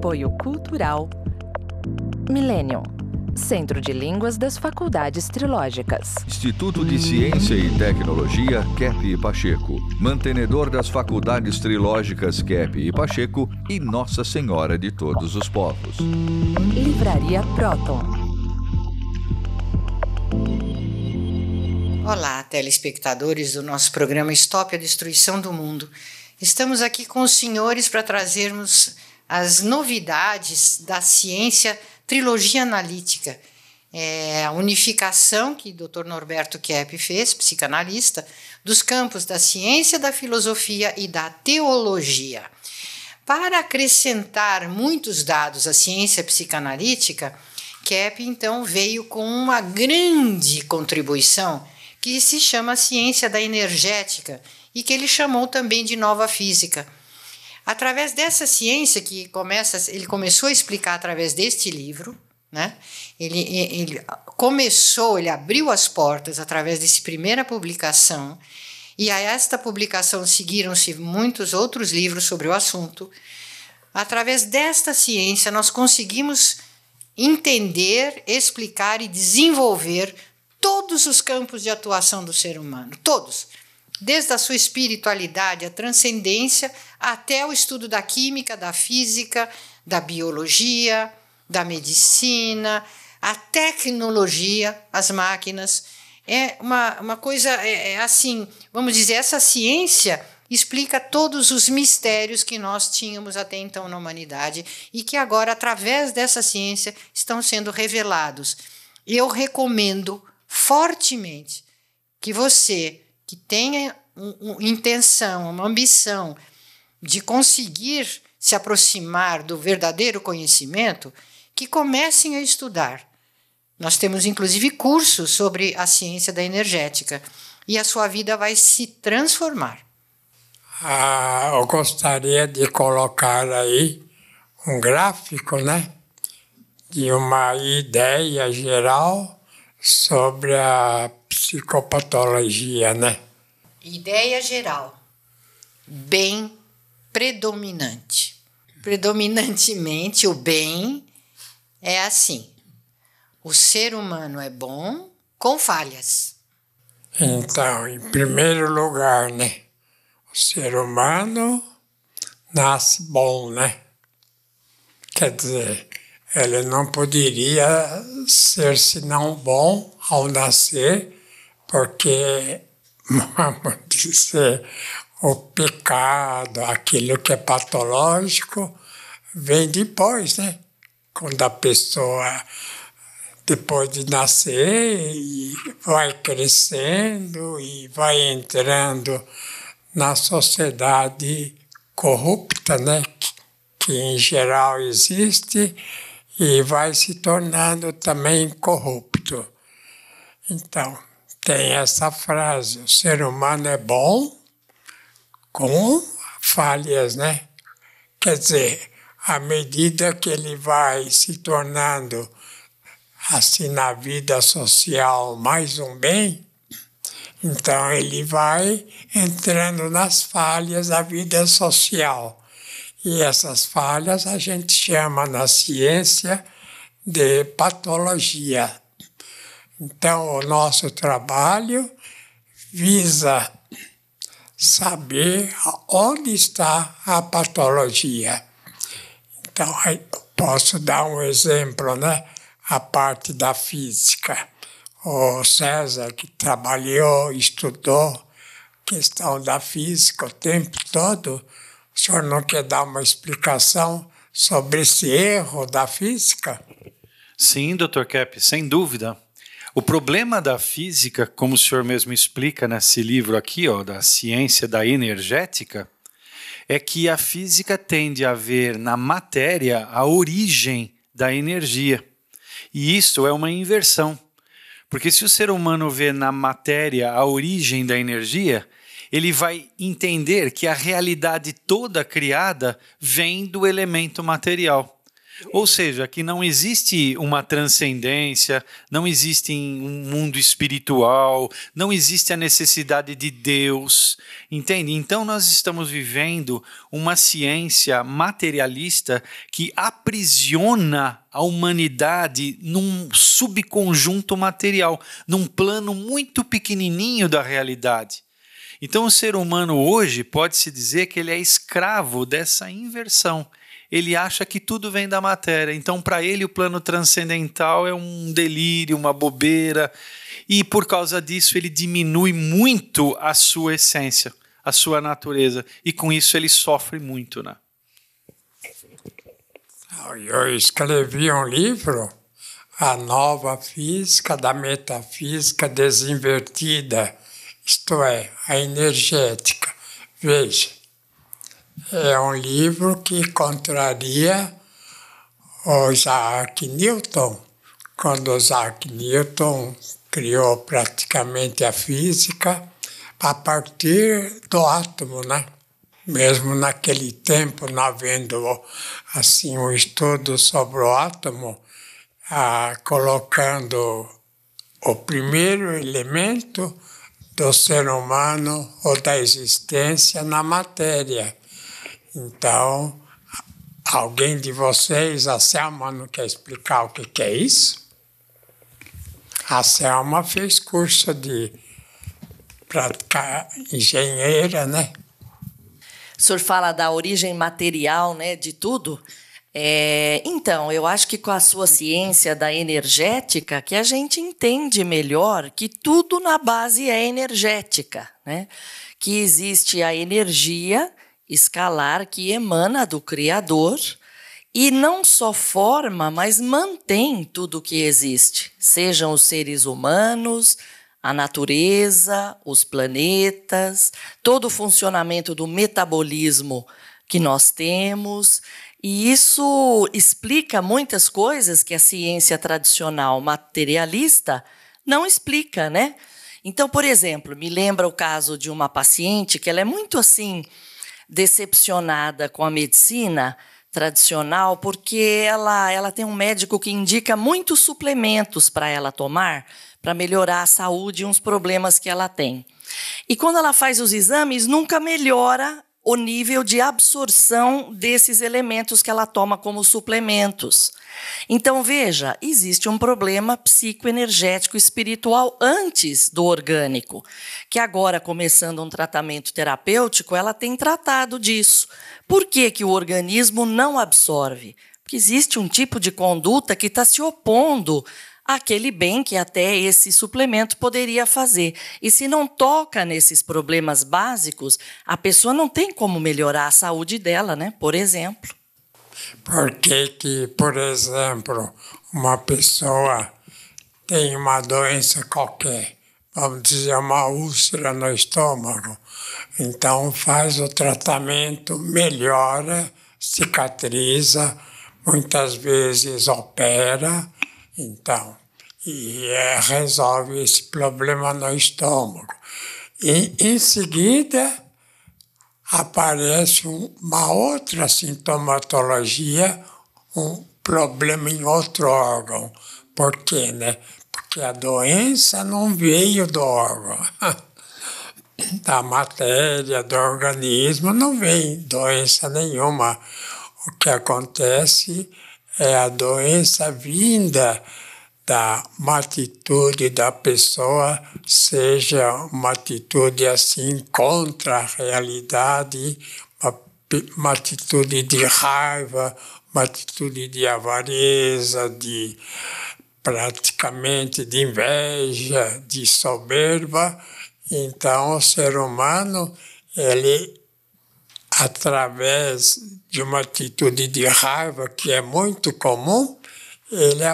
Apoio Cultural Millennium, Centro de Línguas das Faculdades Trilógicas. Instituto de Ciência e Tecnologia Kepp e Pacheco, mantenedor das Faculdades Trilógicas Kepp e Pacheco e Nossa Senhora de Todos os Povos. Livraria Próton. Olá, telespectadores do nosso programa Stop a Destruição do Mundo. Estamos aqui com os senhores para trazermos as novidades da ciência trilogia analítica. É a unificação que o Dr. Norberto Kepp fez, psicanalista, dos campos da ciência, da filosofia e da teologia. Para acrescentar muitos dados à ciência psicanalítica, Kepp então veio com uma grande contribuição que se chama ciência da energética e que ele chamou também de nova física. Através dessa ciência que ele começou a explicar através deste livro, né? Ele abriu as portas através dessa primeira publicação, e a esta publicação seguiram-se muitos outros livros sobre o assunto. Através desta ciência nós conseguimos entender, explicar e desenvolver todos os campos de atuação do ser humano, todos, desde a sua espiritualidade, a transcendência, até o estudo da química, da física, da biologia, da medicina, a tecnologia, as máquinas. É uma coisa, assim, vamos dizer, essa ciência explica todos os mistérios que nós tínhamos até então na humanidade e que agora, através dessa ciência, estão sendo revelados. Eu recomendo fortemente que você, que tenha uma intenção, uma ambição de conseguir se aproximar do verdadeiro conhecimento, que comecem a estudar. Nós temos, inclusive, cursos sobre a ciência da energética e a sua vida vai se transformar. Eu gostaria de colocar aí um gráfico, né, de uma ideia geral sobre a psicopatologia, né? Ideia geral. Bem predominante. Predominantemente, o bem é assim. O ser humano é bom com falhas. Então, em primeiro lugar, né? O ser humano nasce bom, né? Quer dizer, ele não poderia ser senão bom ao nascer, porque, vamos dizer, o pecado, aquilo que é patológico, vem depois, né? Quando a pessoa, depois de nascer, vai crescendo e vai entrando na sociedade corrupta, né? Que em geral existe, e vai se tornando também corrupto. Então, tem essa frase, o ser humano é bom com falhas, né? Quer dizer, à medida que ele vai se tornando, assim, na vida social, mais um bem, então ele vai entrando nas falhas da vida social. E essas falhas a gente chama na ciência de patologia. Então, o nosso trabalho visa saber onde está a patologia. Então, eu posso dar um exemplo, né? A parte da física. O César, que trabalhou, estudou questão da física o tempo todo, o senhor não quer dar uma explicação sobre esse erro da física? Sim, Dr. Kepp, sem dúvida. O problema da física, como o senhor mesmo explica nesse livro aqui, da ciência da energética, é que a física tende a ver na matéria a origem da energia. E isso é uma inversão. Porque se o ser humano vê na matéria a origem da energia, ele vai entender que a realidade toda criada vem do elemento material. Ou seja, que não existe uma transcendência, não existe um mundo espiritual, não existe a necessidade de Deus, entende? Então nós estamos vivendo uma ciência materialista que aprisiona a humanidade num subconjunto material, num plano muito pequenininho da realidade. Então o ser humano hoje pode-se dizer que ele é escravo dessa inversão. Ele acha que tudo vem da matéria. Então, para ele, o plano transcendental é um delírio, uma bobeira. E, por causa disso, ele diminui muito a sua essência, a sua natureza. E, com isso, ele sofre muito, né? Eu escrevi um livro, A Nova Física da Metafísica Desinvertida, isto é, a energética. Veja. É um livro que contraria o Isaac Newton, quando o Isaac Newton criou praticamente a física a partir do átomo, né? Mesmo naquele tempo, não havendo assim um estudo sobre o átomo, colocando o primeiro elemento do ser humano ou da existência na matéria. Então, alguém de vocês, a Selma, não quer explicar o que é isso? A Selma fez curso de prática engenheira, né? O senhor fala da origem material, né, de tudo. Então, eu acho que com a sua ciência da energética, que a gente entende melhor que tudo na base é energética, né? Que existe a energia escalar que emana do Criador e não só forma, mas mantém tudo o que existe, sejam os seres humanos, a natureza, os planetas, todo o funcionamento do metabolismo que nós temos. E isso explica muitas coisas que a ciência tradicional materialista não explica, né? Então, por exemplo, me lembra o caso de uma paciente que ela é muito assim decepcionada com a medicina tradicional, porque ela tem um médico que indica muitos suplementos para ela tomar, para melhorar a saúde e uns problemas que ela tem. E quando ela faz os exames, nunca melhora o nível de absorção desses elementos que ela toma como suplementos. Então, veja, existe um problema psicoenergético espiritual antes do orgânico, que agora, começando um tratamento terapêutico, ela tem tratado disso. Por que o organismo não absorve? Porque existe um tipo de conduta que está se opondo àquele bem que até esse suplemento poderia fazer. E se não toca nesses problemas básicos, a pessoa não tem como melhorar a saúde dela, né? Por exemplo. Por que, por exemplo, uma pessoa tem uma doença qualquer, vamos dizer, uma úlcera no estômago, então faz o tratamento, melhora, cicatriza, muitas vezes opera, então, resolve esse problema no estômago. E, em seguida, aparece uma outra sintomatologia, um problema em outro órgão. Por quê, né? Porque a doença não veio do órgão. Da matéria, do organismo, não vem doença nenhuma. O que acontece é a doença vinda uma atitude da pessoa, seja uma atitude assim contra a realidade, uma atitude de raiva, uma atitude de avareza, praticamente de inveja, de soberba. Então, o ser humano, ele, através de uma atitude de raiva, que é muito comum, ele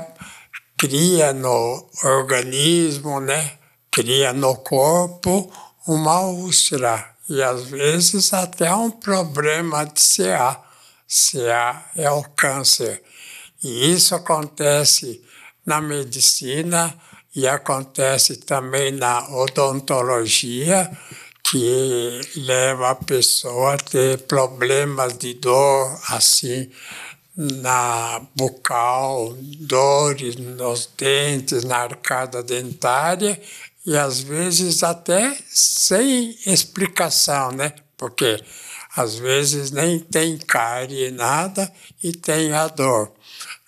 cria no organismo, né? Cria no corpo uma úlcera e, às vezes, até um problema de CA. CA é o câncer. E isso acontece na medicina e acontece também na odontologia, que leva a pessoa a ter problemas de dor, assim, na bucal, dores nos dentes, na arcada dentária, e às vezes até sem explicação, né? Porque às vezes nem tem cárie, nada, e tem a dor.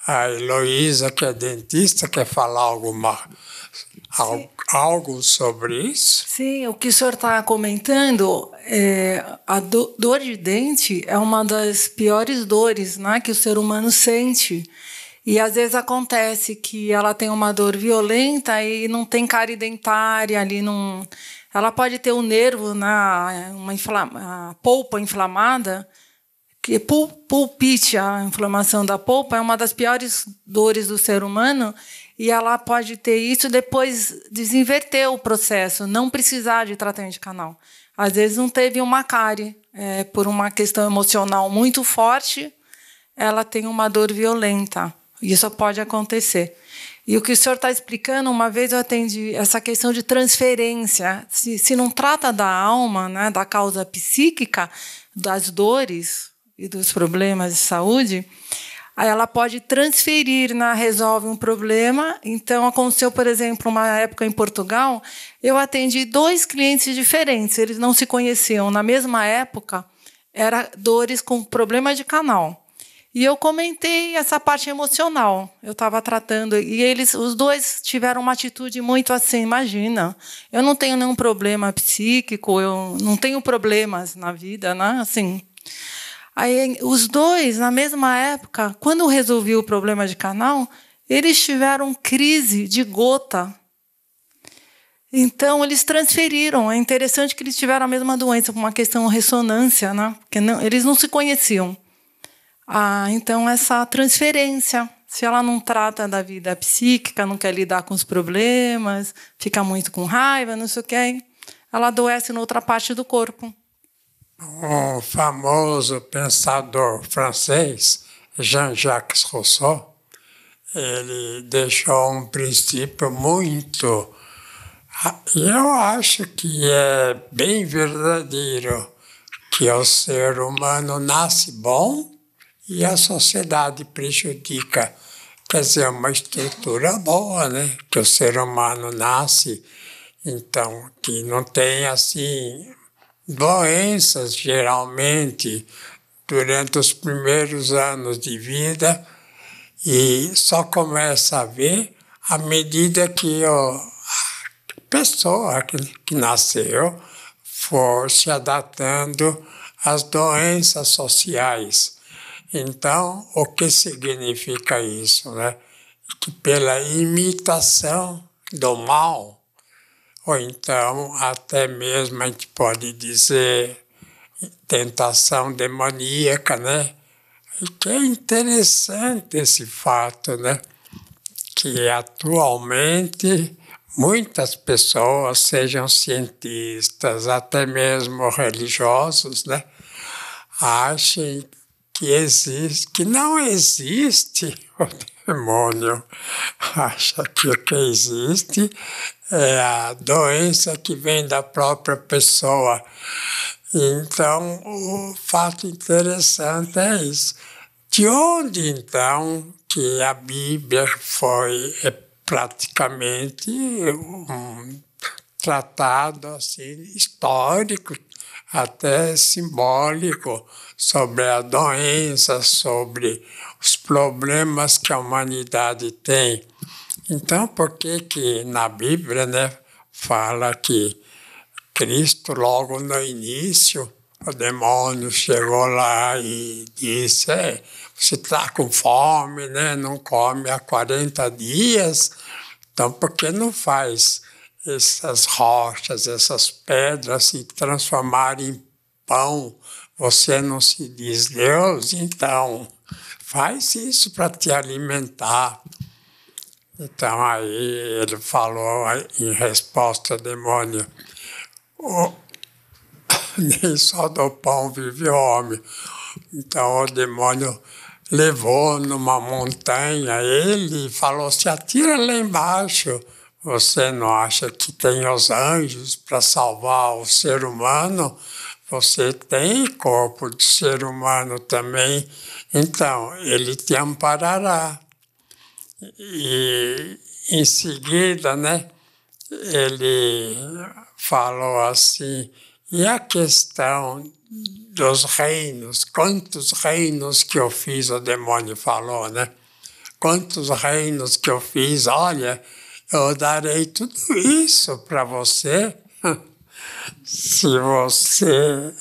A Heloísa, que é dentista, quer falar algo sobre isso? Sim, o que o senhor está comentando, a dor de dente é uma das piores dores, né, que o ser humano sente. E às vezes acontece que ela tem uma dor violenta e não tem cárie dentária, ali não. Ela pode ter um nervo, a polpa inflamada, que pulpite, a inflamação da polpa é uma das piores dores do ser humano, e ela pode ter isso e depois desinverter o processo, não precisar de tratamento de canal. Às vezes não teve uma cárie, por uma questão emocional muito forte, ela tem uma dor violenta. Isso pode acontecer. E o que o senhor está explicando, uma vez eu atendi essa questão de transferência. Se não trata da alma, né, da causa psíquica, das dores e dos problemas de saúde, aí ela pode transferir, resolve um problema. Então, aconteceu, por exemplo, uma época em Portugal, eu atendi 2 clientes diferentes, eles não se conheciam. Na mesma época, eram dores com problema de canal. E eu comentei essa parte emocional. Eu estava tratando, e os 2 tiveram uma atitude muito assim, imagina, eu não tenho nenhum problema psíquico, eu não tenho problemas na vida, né? Assim. Aí, os 2, na mesma época, quando eu resolvi o problema de canal, eles tiveram crise de gota. Então, eles transferiram. É interessante que eles tiveram a mesma doença, por uma questão de ressonância, né? Porque eles não se conheciam. Então, essa transferência, se ela não trata da vida psíquica, não quer lidar com os problemas, fica muito com raiva, não sei o que, ela adoece em outra parte do corpo. O famoso pensador francês, Jean-Jacques Rousseau, ele deixou um princípio muito... Eu acho que é bem verdadeiro, que o ser humano nasce bom e a sociedade prejudica. Quer dizer, uma estrutura boa, né? Que o ser humano nasce, então, que não tem, assim, doenças, geralmente, durante os primeiros anos de vida, e só começa a ver à medida que a pessoa que nasceu for se adaptando às doenças sociais. Então, o que significa isso, né? Que pela imitação do mal, ou então até mesmo a gente pode dizer tentação demoníaca, né? E que é interessante esse fato, né? Que atualmente muitas pessoas, sejam cientistas, até mesmo religiosos, né? Achem que não existe o demônio. Acha que o que existe é a doença que vem da própria pessoa. Então, o fato interessante é isso. De onde, então, que a Bíblia foi praticamente um tratado assim, histórico, até simbólico, sobre a doença, sobre os problemas que a humanidade tem. Então, por que na Bíblia, né, fala que Cristo, logo no início, o demônio chegou lá e disse, você está com fome, né, não come há 40 dias, então por que não faz essas rochas, essas pedras se transformarem em pão? Você não se diz Deus, então faz isso para te alimentar. Então aí ele falou em resposta ao demônio, nem só do pão vive o homem. Então o demônio levou numa montanha ele e falou, se atira lá embaixo. Você não acha que tem os anjos para salvar o ser humano? você tem corpo de ser humano também, então ele te amparará. E em seguida, né, ele falou assim, e a questão dos reinos, quantos reinos que eu fiz, o demônio falou, né? Quantos reinos que eu fiz, olha, eu darei tudo isso para você, se você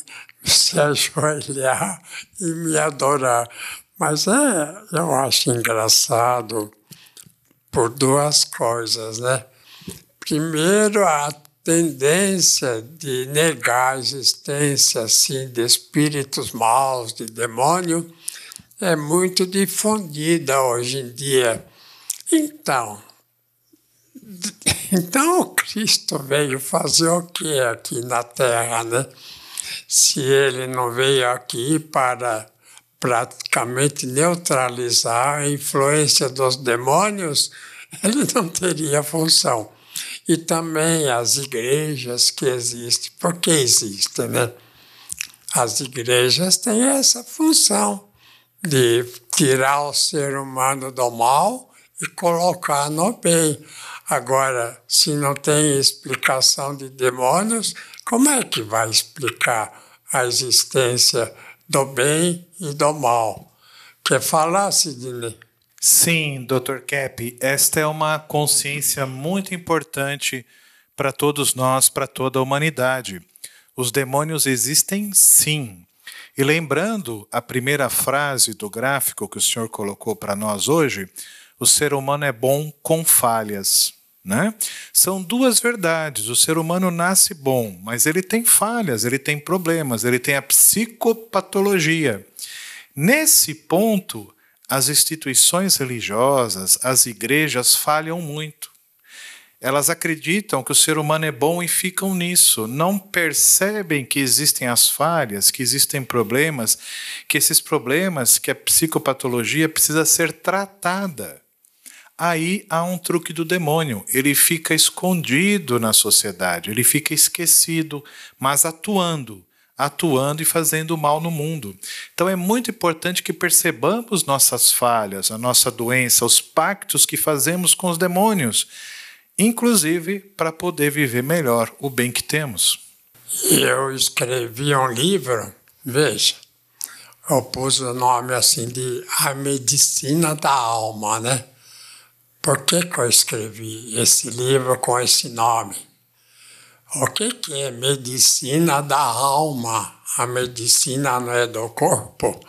se ajoelhar e me adorar. Mas eu acho engraçado por duas coisas, né? Primeiro, a tendência de negar a existência assim, de espíritos maus, de demônio, é muito difundida hoje em dia. Então o Cristo veio fazer o que aqui na Terra, né? Se ele não veio aqui para praticamente neutralizar a influência dos demônios, ele não teria função. E também as igrejas que existem. Por que existem, né? As igrejas têm essa função de tirar o ser humano do mal e colocar no bem. Agora, se não tem explicação de demônios, como é que vai explicar a existência do bem e do mal? Quer falar, Sidney? Sim, Dr. Kepp, esta é uma consciência muito importante para todos nós, para toda a humanidade. Os demônios existem sim. E lembrando a primeira frase do gráfico que o senhor colocou para nós hoje, o ser humano é bom com falhas, né? São duas verdades. O ser humano nasce bom, mas ele tem falhas, ele tem problemas, ele tem a psicopatologia. Nesse ponto, as instituições religiosas, as igrejas falham muito. Elas acreditam que o ser humano é bom e ficam nisso. Não percebem que existem as falhas, que existem problemas, que esses problemas, que a psicopatologia precisa ser tratada. Aí há um truque do demônio. Ele fica escondido na sociedade, ele fica esquecido, mas atuando e fazendo mal no mundo. Então é muito importante que percebamos nossas falhas, a nossa doença, os pactos que fazemos com os demônios, inclusive para poder viver melhor o bem que temos. Eu escrevi um livro, veja, eu pus o nome assim de A Medicina da Alma, né? Por que eu escrevi esse livro com esse nome? O que é medicina da alma? A medicina não é do corpo.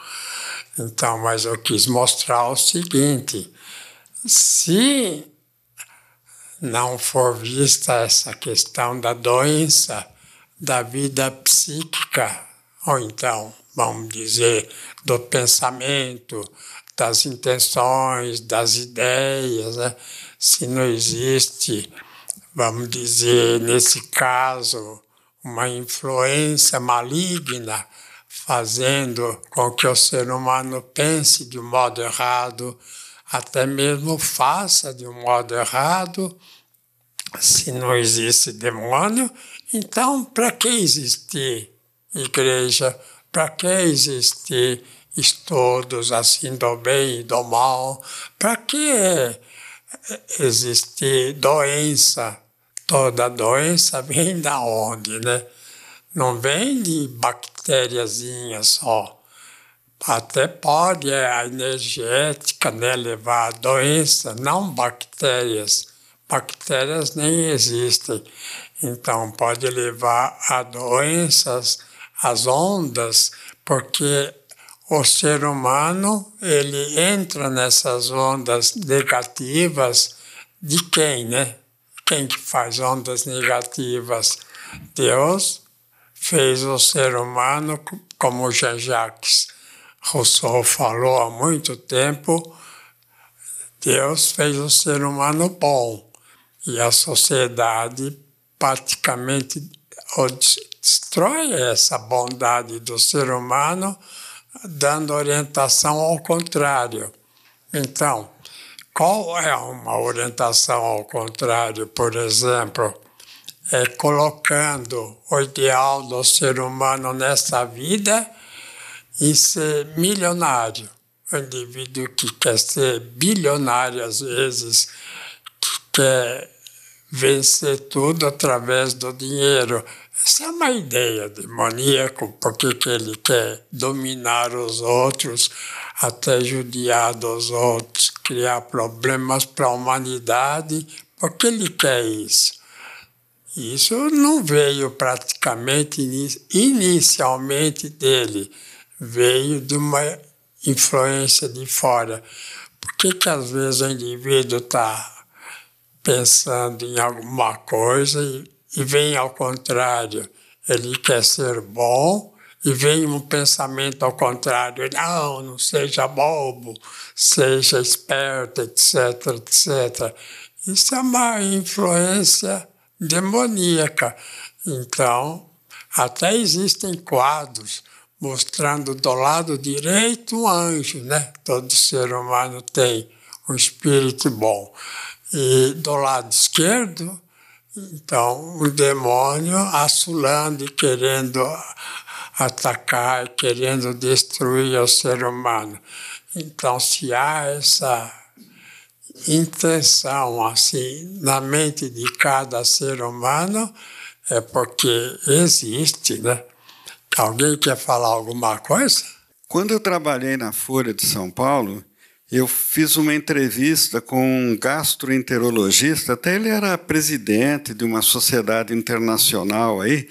Então, mas eu quis mostrar o seguinte, se não for vista essa questão da doença, da vida psíquica, ou então, vamos dizer, do pensamento, das intenções, das ideias, né? Se não existe, vamos dizer, nesse caso, uma influência maligna fazendo com que o ser humano pense de um modo errado, até mesmo faça de um modo errado. Se não existe demônio, então para que existir igreja? Para que existir estudos assim do bem e do mal? Para que existir doença? Toda doença vem da onde, né? Não vem de bactériazinhas só. Até pode a energética, né, levar a doença, não bactérias. Bactérias nem existem. Então pode levar a doenças, as ondas, porque o ser humano ele entra nessas ondas negativas de quem, né? Quem que faz ondas negativas? Deus fez o ser humano, como Jean-Jacques Rousseau falou há muito tempo, Deus fez o ser humano bom e a sociedade praticamente destrói essa bondade do ser humano, dando orientação ao contrário. Então, qual é uma orientação ao contrário? Por exemplo, colocando o ideal do ser humano nessa vida em ser milionário. O indivíduo que quer ser bilionário, às vezes, que quer vencer tudo através do dinheiro. Essa é uma ideia demoníaca, porque que ele quer dominar os outros, até judiar dos outros, criar problemas para a humanidade. Por que ele quer isso? Isso não veio praticamente inicialmente dele, veio de uma influência de fora. Por que às vezes o indivíduo está pensando em alguma coisa e vem ao contrário? Ele quer ser bom e vem um pensamento ao contrário. Não seja bobo, seja esperto, etc, etc. Isso é uma influência demoníaca. Então, até existem quadros mostrando do lado direito um anjo, né? Todo ser humano tem um espírito bom. E do lado esquerdo, então, um demônio assolando e querendo atacar, querendo destruir o ser humano. Então, se há essa intenção assim na mente de cada ser humano, é porque existe, né? Alguém quer falar alguma coisa? Quando eu trabalhei na Folha de São Paulo, eu fiz uma entrevista com um gastroenterologista, até ele era presidente de uma sociedade internacional aí,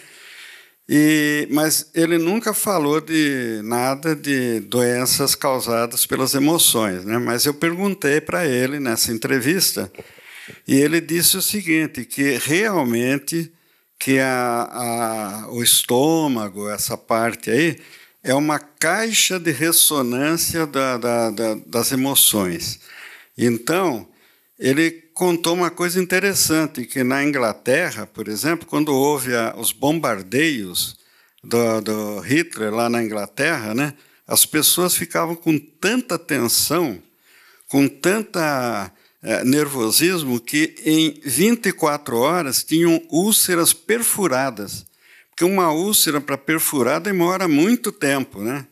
mas ele nunca falou de nada de doenças causadas pelas emoções, né? Mas eu perguntei para ele nessa entrevista, e ele disse o seguinte, que realmente que o estômago, essa parte aí, é uma caixa de ressonância das emoções. Então, ele contou uma coisa interessante, que na Inglaterra, por exemplo, quando houve os bombardeios do Hitler lá na Inglaterra, né, as pessoas ficavam com tanta tensão, com tanta nervosismo, que em 24 horas tinham úlceras perfuradas. Porque uma úlcera para perfurar demora muito tempo, né?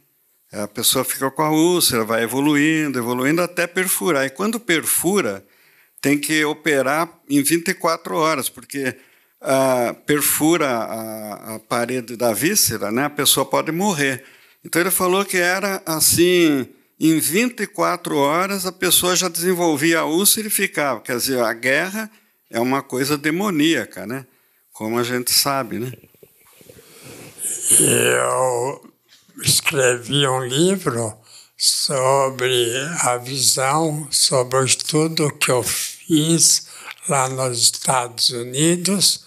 A pessoa fica com a úlcera, vai evoluindo, evoluindo até perfurar. E quando perfura, tem que operar em 24 horas, porque perfura a parede da víscera, né? A pessoa pode morrer. Então ele falou que era assim, em 24 horas a pessoa já desenvolvia a úlcera e ficava. Quer dizer, a guerra é uma coisa demoníaca, né? Como a gente sabe, né? Eu escrevi um livro sobre a visão, sobre o estudo que eu fiz lá nos Estados Unidos,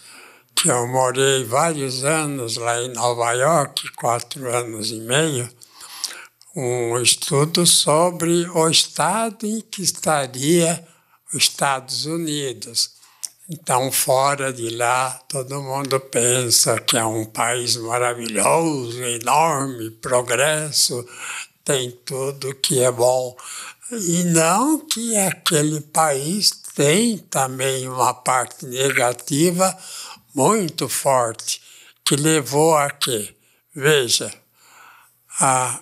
que eu morei vários anos lá em Nova York, 4 anos e meio, um estudo sobre o estado em que estaria os Estados Unidos. Então, fora de lá, todo mundo pensa que é um país maravilhoso, enorme, progresso, tem tudo que é bom. E não que aquele país tem também uma parte negativa muito forte, que levou a quê? Veja,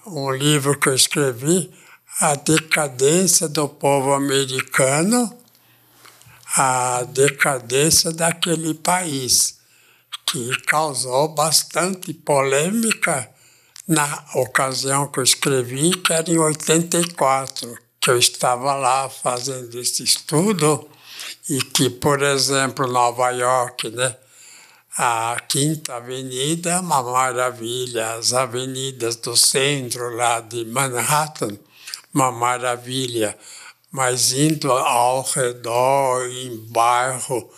um livro que eu escrevi, A Decadência do Povo Americano, a decadência daquele país, que causou bastante polêmica na ocasião que eu escrevi, que era em 84, que eu estava lá fazendo esse estudo, e que, por exemplo, Nova York, né, a Quinta Avenida é uma maravilha, as avenidas do centro lá de Manhattan, uma maravilha, mas indo ao redor, em bairro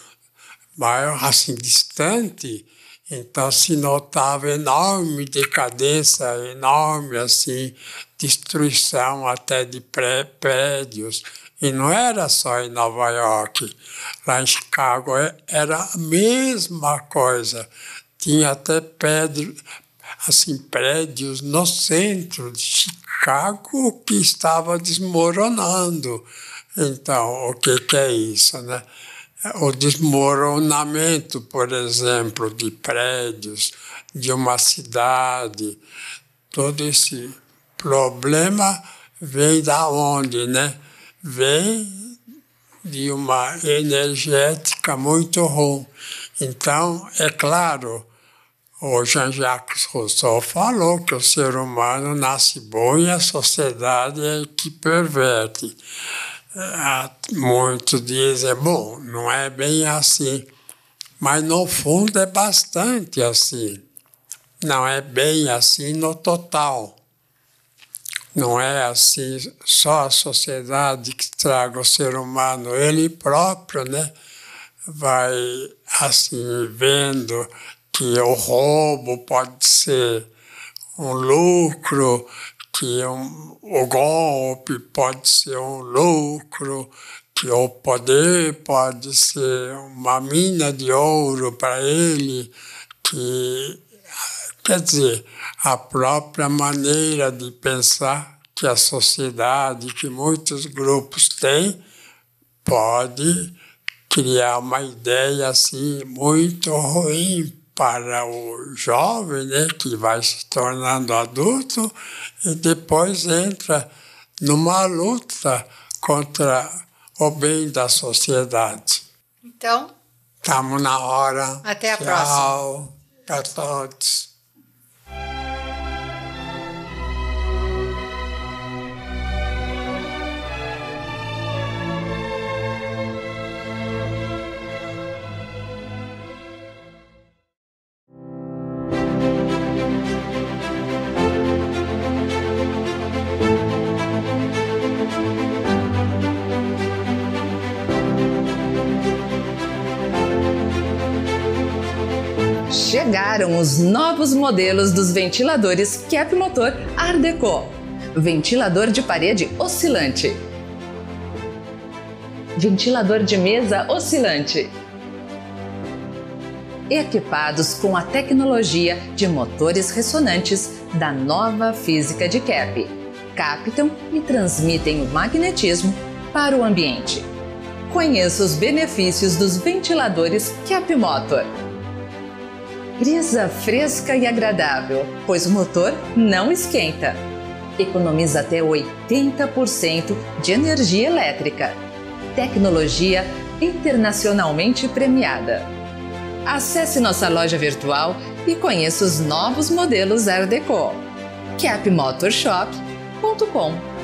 assim distante, então se notava enorme decadência, enorme assim, destruição até de prédios. E não era só em Nova York, lá em Chicago era a mesma coisa. Tinha até prédios no centro de Chicago que estava desmoronando. Então, o que é isso, né? o desmoronamento, por exemplo, de prédios, de uma cidade. Todo esse problema vem da onde, né? Vem de uma energética muito ruim. Então, é claro, o Jean-Jacques Rousseau falou que o ser humano nasce bom e a sociedade é que perverte. Muitos dizem, bom, não é bem assim, mas no fundo é bastante assim. Não é bem assim no total. Não é assim só a sociedade que traga o ser humano, ele próprio, né, vai assim vendo que o roubo pode ser um lucro, que o golpe pode ser um lucro, que o poder pode ser uma mina de ouro para ele, que, quer dizer, a própria maneira de pensar que a sociedade, que muitos grupos têm, pode criar uma ideia assim muito ruim para o jovem, né, que vai se tornando adulto e depois entra numa luta contra o bem da sociedade. Então, estamos na hora. Até a próxima. próxima. Tchau para todos. Chegaram os novos modelos dos ventiladores Kep Motor Art Deco. Ventilador de parede oscilante. Ventilador de mesa oscilante. Equipados com a tecnologia de motores ressonantes da nova física de Kep. Captam e transmitem o magnetismo para o ambiente. Conheça os benefícios dos ventiladores Kep Motor. Brisa fresca e agradável, pois o motor não esquenta. Economiza até 80% de energia elétrica. Tecnologia internacionalmente premiada. Acesse nossa loja virtual e conheça os novos modelos Art Deco. kepmotorshop.com